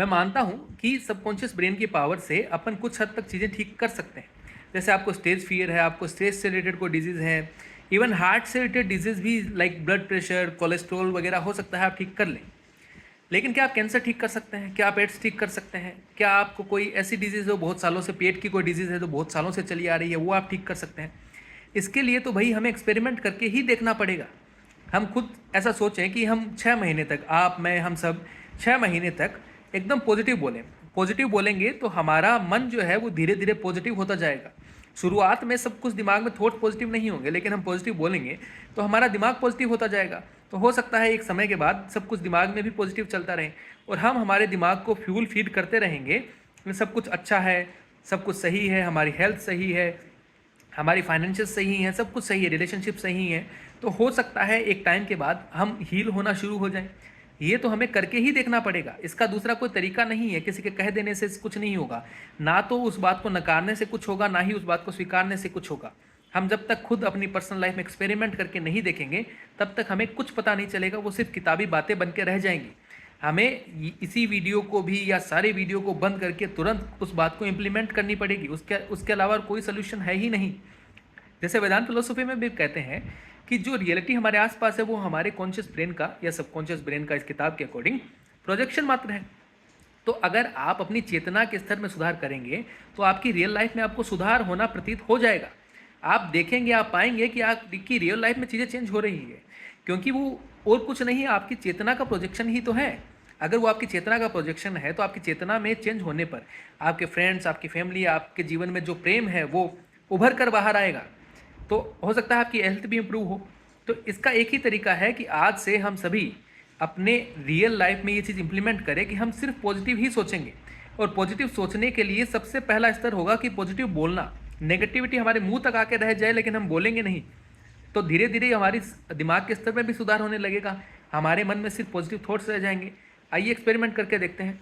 मैं मानता हूँ कि सबकॉन्शियस ब्रेन की पावर से अपन कुछ हद तक चीज़ें ठीक कर सकते हैं। जैसे आपको स्टेज फियर है, आपको स्ट्रेस से रिलेटेड कोई डिजीज़ है, इवन हार्ट से रिलेटेड डिजीज़ भी लाइक ब्लड प्रेशर, कोलेस्ट्रॉल वगैरह हो सकता है आप ठीक कर लें। लेकिन क्या आप कैंसर ठीक कर सकते हैं? क्या आप एड्स ठीक कर सकते हैं? क्या आपको कोई ऐसी डिजीज़ हो बहुत सालों से, पेट की कोई डिजीज़ है जो बहुत सालों से चली आ रही है, वो आप ठीक कर सकते हैं? इसके लिए तो भाई हमें एक्सपेरिमेंट करके ही देखना पड़ेगा। हम खुद ऐसा सोचें कि हम 6 महीने तक, आप, मैं, हम सब 6 महीने तक एकदम पॉजिटिव बोलें। पॉजिटिव बोलेंगे तो हमारा मन जो है वो धीरे धीरे पॉजिटिव होता जाएगा। शुरुआत में सब कुछ दिमाग में थॉट पॉजिटिव नहीं होंगे, लेकिन हम पॉजिटिव बोलेंगे तो हमारा दिमाग पॉजिटिव होता जाएगा। तो हो सकता है एक समय के बाद सब कुछ दिमाग में भी पॉजिटिव चलता रहे और हम हमारे दिमाग को फ्यूल फीड करते रहेंगे कि सब कुछ अच्छा है, सब कुछ सही है, हमारी हेल्थ सही है, हमारी फाइनेंशियल सही हैं, सब कुछ सही है, रिलेशनशिप सही हैं। तो हो सकता है एक टाइम के बाद हम हील होना शुरू हो जाएं। ये तो हमें करके ही देखना पड़ेगा, इसका दूसरा कोई तरीका नहीं है। किसी के कह देने से कुछ नहीं होगा, ना तो उस बात को नकारने से कुछ होगा, ना ही उस बात को स्वीकारने से कुछ होगा। हम जब तक खुद अपनी पर्सनल लाइफ में एक्सपेरिमेंट करके नहीं देखेंगे तब तक हमें कुछ पता नहीं चलेगा, वो सिर्फ किताबी बातें बन के रह जाएंगी। हमें इसी वीडियो को भी या सारे वीडियो को बंद करके तुरंत उस बात को इम्प्लीमेंट करनी पड़ेगी। उसके उसके अलावा कोई सोल्यूशन है ही नहीं। जैसे वेदांत फिलोसफी में भी कहते हैं कि जो रियलिटी हमारे आसपास है वो हमारे कॉन्शियस ब्रेन का या सबकॉन्शियस ब्रेन का इस किताब के अकॉर्डिंग प्रोजेक्शन मात्र है। तो अगर आप अपनी चेतना के स्तर में सुधार करेंगे तो आपकी रियल लाइफ में आपको सुधार होना प्रतीत हो जाएगा। आप देखेंगे, आप पाएंगे कि आपकी रियल लाइफ में चीज़ें चेंज हो रही है, क्योंकि वो और कुछ नहीं, आपकी चेतना का प्रोजेक्शन ही तो है। अगर वो आपकी चेतना का प्रोजेक्शन है तो आपकी चेतना में चेंज होने पर आपके फ्रेंड्स, आपकी फैमिली, आपके जीवन में जो प्रेम है वो उभर कर बाहर आएगा। तो हो सकता है आपकी हेल्थ भी इम्प्रूव हो। तो इसका एक ही तरीका है कि आज से हम सभी अपने रियल लाइफ में ये चीज़ इंप्लीमेंट करें कि हम सिर्फ पॉजिटिव ही सोचेंगे। और पॉजिटिव सोचने के लिए सबसे पहला स्तर होगा कि पॉजिटिव बोलना। नेगेटिविटी हमारे मुंह तक आके रह जाए लेकिन हम बोलेंगे नहीं, तो धीरे धीरे हमारी दिमाग के स्तर में भी सुधार होने लगेगा, हमारे मन में सिर्फ पॉजिटिव थॉट्स रह जाएंगे। आइए एक्सपेरिमेंट करके देखते हैं।